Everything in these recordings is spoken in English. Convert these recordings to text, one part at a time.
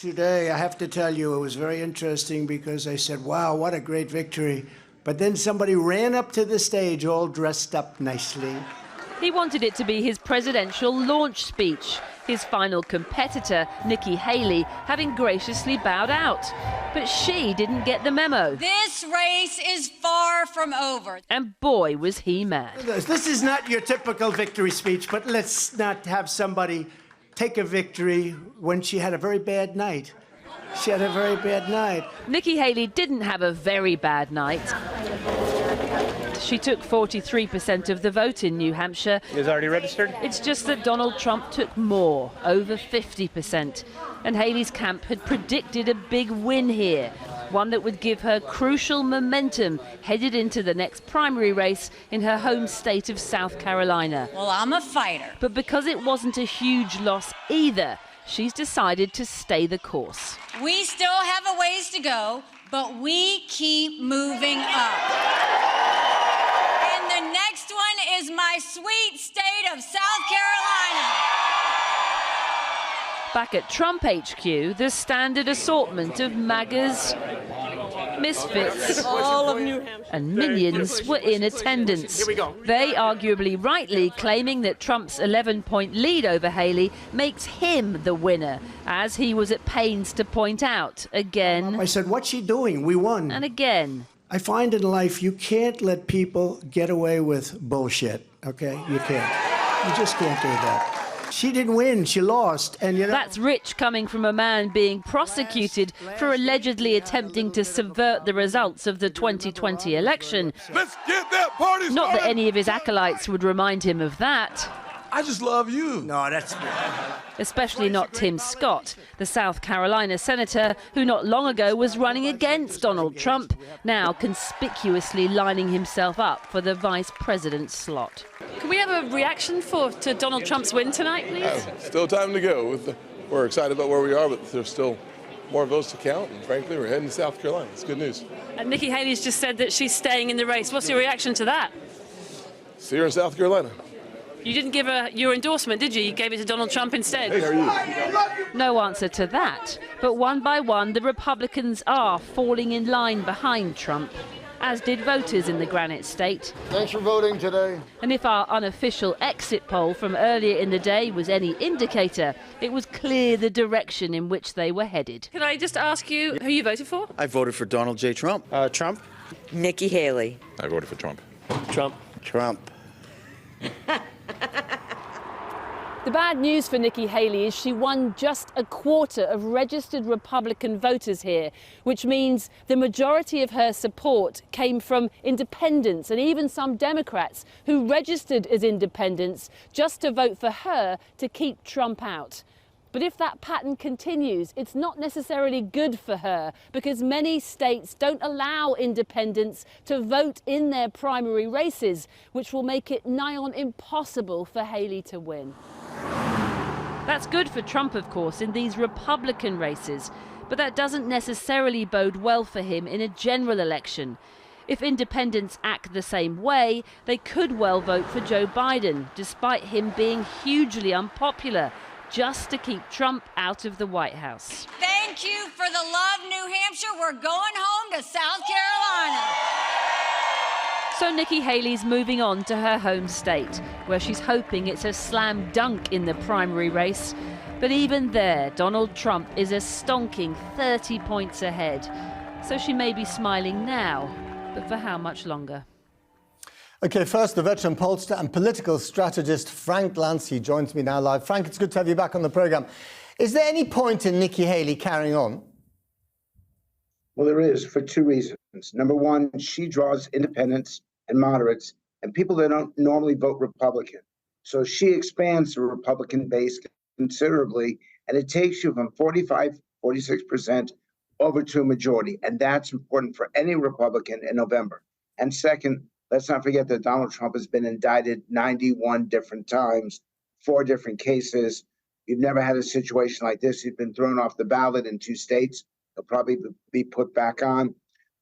Today, I have to tell you, it was very interesting because I said, wow, what a great victory. But then somebody ran up to the stage all dressed up nicely. He wanted it to be his presidential launch speech, his final competitor, Nikki Haley, having graciously bowed out. But she didn't get the memo. This race is far from over. And boy, was he mad. This is not your typical victory speech, but let's not have somebody take a victory when she had a very bad night. She had a very bad night. Nikki Haley didn't have a very bad night. She took 43% of the vote in New Hampshire. Is already registered? It's just that Donald Trump took more, over 50%. And Haley's camp had predicted a big win here, one that would give her crucial momentum headed into the next primary race in her home state of South Carolina. Well, I'm a fighter. But because it wasn't a huge loss either, she's decided to stay the course. We still have a ways to go, but we keep moving up. And the next one is my sweet state of South Carolina. Back at Trump HQ, the standard assortment of MAGAs, misfits, all of New Hampshire, and minions were in attendance. They arguably rightly claiming that Trump's 11-point lead over Haley makes him the winner, as he was at pains to point out again. I said, what's she doing? We won. And again. I find in life you can't let people get away with bullshit, okay? You can't. You just can't do that. She didn't win, she lost, and you know... That's rich coming from a man being prosecuted for allegedly attempting to subvert the results of the 2020 election. Let's get that party started. Not that any of his acolytes would remind him of that. I just love you. No, that's... Especially not Tim Scott, the South Carolina senator who not long ago was running against Donald Trump, now conspicuously lining himself up for the vice president slot. Can we have a reaction to Donald Trump's win tonight, please? Still time to go. We're excited about where we are, but there's still more votes to count, and frankly, we're heading to South Carolina. It's good news. And Nikki Haley's just said that she's staying in the race. What's your reaction to that? See her in South Carolina. You didn't give her your endorsement, did you? You gave it to Donald Trump instead. Hey, how are you? No answer to that. But one by one, the Republicans are falling in line behind Trump, as did voters in the Granite State. Thanks for voting today. And if our unofficial exit poll from earlier in the day was any indicator, it was clear the direction in which they were headed. Can I just ask you who you voted for? I voted for Donald J. Trump. Trump? Nikki Haley. I voted for Trump. Trump. Trump. The bad news for Nikki Haley is she won just a quarter of registered Republican voters here, which means the majority of her support came from independents and even some Democrats who registered as independents just to vote for her to keep Trump out. But if that pattern continues, it's not necessarily good for her because many states don't allow independents to vote in their primary races, which will make it nigh on impossible for Haley to win. That's good for Trump, of course, in these Republican races, but that doesn't necessarily bode well for him in a general election. If independents act the same way, they could well vote for Joe Biden, despite him being hugely unpopular, just to keep Trump out of the White House. Thank you for the love, New Hampshire. We're going home to South Carolina. So Nikki Haley's moving on to her home state, where she's hoping it's a slam dunk in the primary race. But even there, Donald Trump is a stonking 30 points ahead. So she may be smiling now, but for how much longer? OK, first, the veteran pollster and political strategist Frank Lance. He joins me now live. Frank, it's good to have you back on the programme. Is there any point in Nikki Haley carrying on? Well, there is, for two reasons. Number one, she draws independents and moderates and people that don't normally vote Republican. So she expands the Republican base considerably, and it takes you from 45, 46% over to a majority. And that's important for any Republican in November. And second, let's not forget that Donald Trump has been indicted 91 different times, 4 different cases. You've never had a situation like this. He's been thrown off the ballot in 2 states. He'll probably be put back on.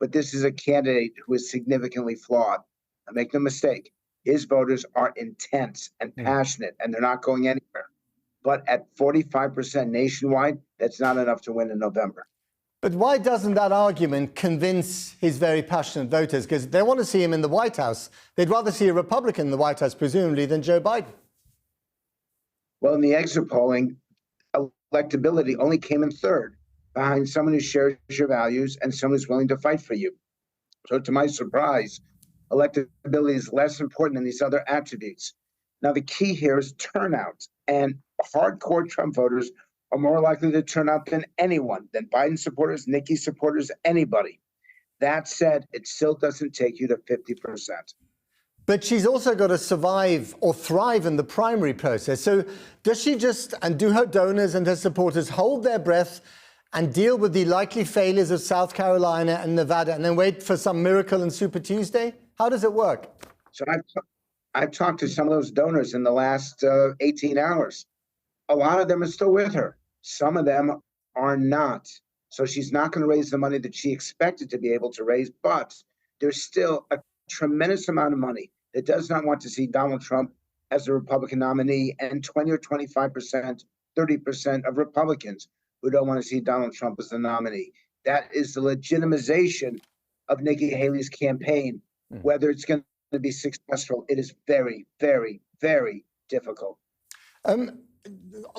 But this is a candidate who is significantly flawed. Now, make no mistake, his voters are intense and passionate, and they're not going anywhere. But at 45% nationwide, that's not enough to win in November. But why doesn't that argument convince his very passionate voters? Because they want to see him in the White House. They'd rather see a Republican in the White House, presumably, than Joe Biden. Well, in the exit polling, electability only came in third, behind someone who shares your values and someone who's willing to fight for you. So to my surprise, electability is less important than these other attributes. Now, the key here is turnout, and hardcore Trump voters are more likely to turn out than anyone, than Biden supporters, Nikki supporters, anybody. That said, it still doesn't take you to 50%. But she's also got to survive or thrive in the primary process. So does she just, and do her donors and her supporters hold their breath and deal with the likely failures of South Carolina and Nevada and then wait for some miracle in Super Tuesday? How does it work? So I've talked to some of those donors in the last 18 hours. A lot of them are still with her. Some of them are not. So she's not going to raise the money that she expected to be able to raise, but there's still a tremendous amount of money that does not want to see Donald Trump as a Republican nominee, and 20 or 25%, 30% of Republicans who don't want to see Donald Trump as the nominee. That is the legitimization of Nikki Haley's campaign. Whether it's going to be successful, it is very, very, very difficult.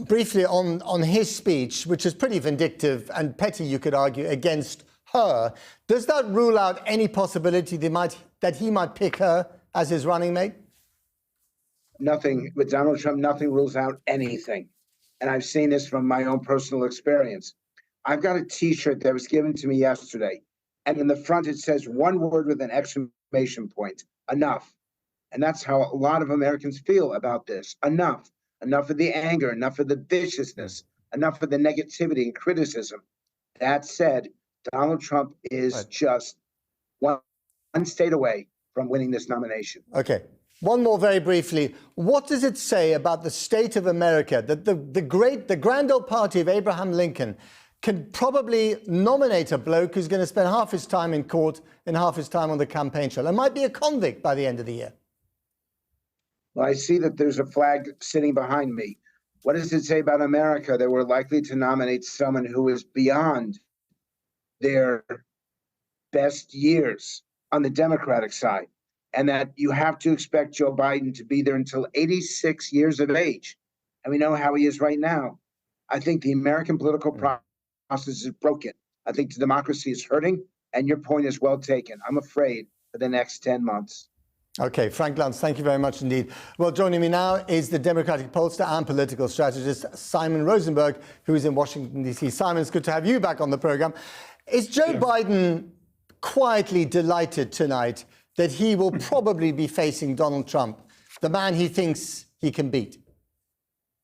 Briefly on his speech, which is pretty vindictive and petty, you could argue, against her, does that rule out any possibility that he might pick her as his running mate? Nothing. With Donald Trump, nothing rules out anything. And I've seen this from my own personal experience. I've got a T-shirt that was given to me yesterday, and in the front it says one word with an exclamation point: enough. And that's how a lot of Americans feel about this. Enough. Enough of the anger, enough of the viciousness, enough of the negativity and criticism. That said, Donald Trump is just one state away from winning this nomination. Okay. One more very briefly. What does it say about the state of America that the grand old party of Abraham Lincoln can probably nominate a bloke who's going to spend half his time in court and half his time on the campaign trail and might be a convict by the end of the year? Well, I see that there's a flag sitting behind me. What does it say about America that we're likely to nominate someone who is beyond their best years on the Democratic side, and that you have to expect Joe Biden to be there until 86 years of age? And we know how he is right now. I think the American political process is broken. I think the democracy is hurting, and your point is well taken. I'm afraid for the next 10 months. Okay, Frank Luntz, thank you very much indeed. Well, joining me now is the Democratic pollster and political strategist, Simon Rosenberg, who is in Washington, D.C. Simon, it's good to have you back on the program. Is Joe Biden quietly delighted tonight that he will probably be facing Donald Trump, the man he thinks he can beat?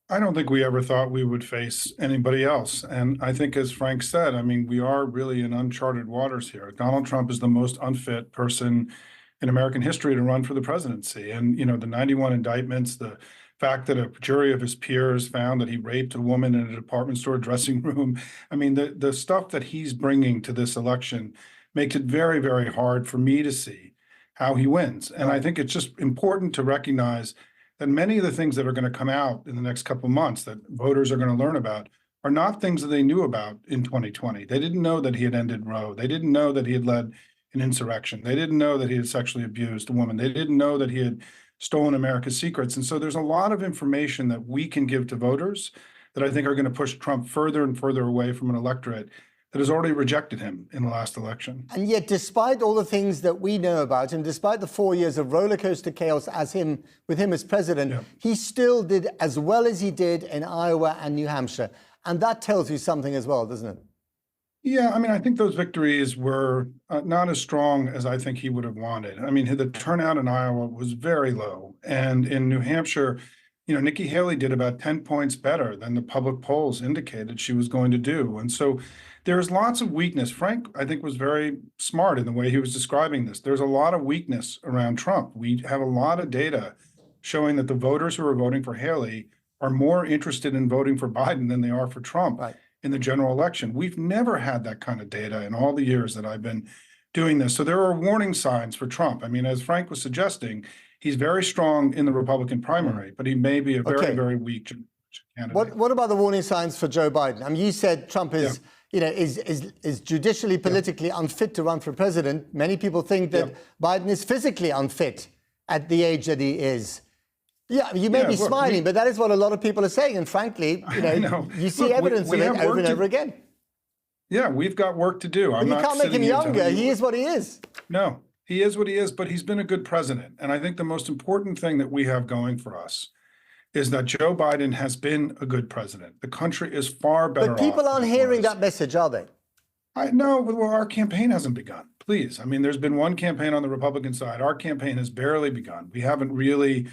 I don't think we ever thought we would face anybody else. And I think, as Frank said, I mean, we are really in uncharted waters here. Donald Trump is the most unfit person in American history to run for the presidency. And, you know, the 91 indictments, the fact that a jury of his peers found that he raped a woman in a department store dressing room. I mean, the stuff that he's bringing to this election makes it very, very hard for me to see how he wins. And I think it's just important to recognize that many of the things that are going to come out in the next couple of months that voters are going to learn about are not things that they knew about in 2020. They didn't know that he had ended Roe. They didn't know that he had led an insurrection. They didn't know that he had sexually abused a woman. They didn't know that he had stolen America's secrets. And so there's a lot of information that we can give to voters that I think are going to push Trump further and further away from an electorate that has already rejected him in the last election. And yet, despite all the things that we know about him, despite the 4 years of roller coaster chaos with him as president, he still did as well as he did in Iowa and New Hampshire. And that tells you something as well, doesn't it? Yeah, I mean, I think those victories were not as strong as I think he would have wanted. I mean, the turnout in Iowa was very low. And in New Hampshire, you know, Nikki Haley did about 10 points better than the public polls indicated she was going to do. And so there's lots of weakness. Frank, I think, was very smart in the way he was describing this. There's a lot of weakness around Trump. We have a lot of data showing that the voters who are voting for Haley are more interested in voting for Biden than they are for Trump. Right. In the general election. We've never had that kind of data in all the years that I've been doing this. So there are warning signs for Trump. I mean, as Frank was suggesting, he's very strong in the Republican primary, but he may be a very, very weak candidate. What about the warning signs for Joe Biden? I mean, you said Trump is, is judicially, politically unfit to run for president. Many people think that Biden is physically unfit at the age that he is. Yeah, you may be smiling, but that is what a lot of people are saying. And frankly, you see evidence of it over and over again. Yeah, we've got work to do. But you can't make him younger. He is what he is. No, he is what he is, but he's been a good president. And I think the most important thing that we have going for us is that Joe Biden has been a good president. The country is far better off. But people aren't hearing that message, are they? I know, well, our campaign hasn't begun. Please. I mean, there's been one campaign on the Republican side. Our campaign has barely begun. We haven't really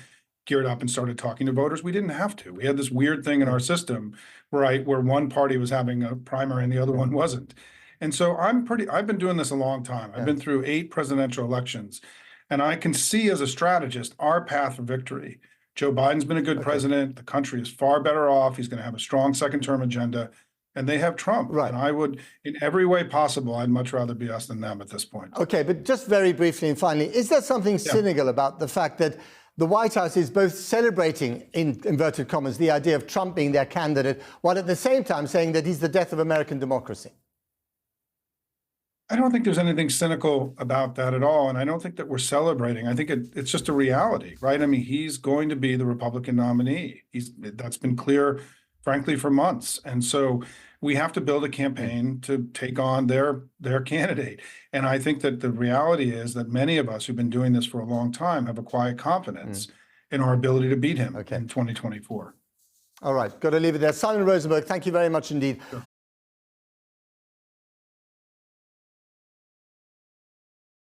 geared up and started talking to voters. We didn't have to. We had this weird thing in our system, right, where one party was having a primary and the other one wasn't. And so I've been doing this a long time. I've been through 8 presidential elections, and I can see as a strategist our path for victory. Joe Biden's been a good president. The country is far better off. He's going to have a strong second-term agenda, and they have Trump. Right. And I would, in every way possible, I'd much rather be us than them at this point. Okay, but just very briefly and finally, is there something cynical about the fact that the White House is both celebrating, in inverted commas, the idea of Trump being their candidate, while at the same time saying that he's the death of American democracy? I don't think there's anything cynical about that at all. And I don't think that we're celebrating. I think it's just a reality, right? I mean, he's going to be the Republican nominee. That's been clear, frankly, for months. And so we have to build a campaign to take on their candidate. And I think that the reality is that many of us who've been doing this for a long time have a quiet confidence in our ability to beat him in 2024. All right, got to leave it there. Simon Rosenberg, thank you very much indeed. Sure.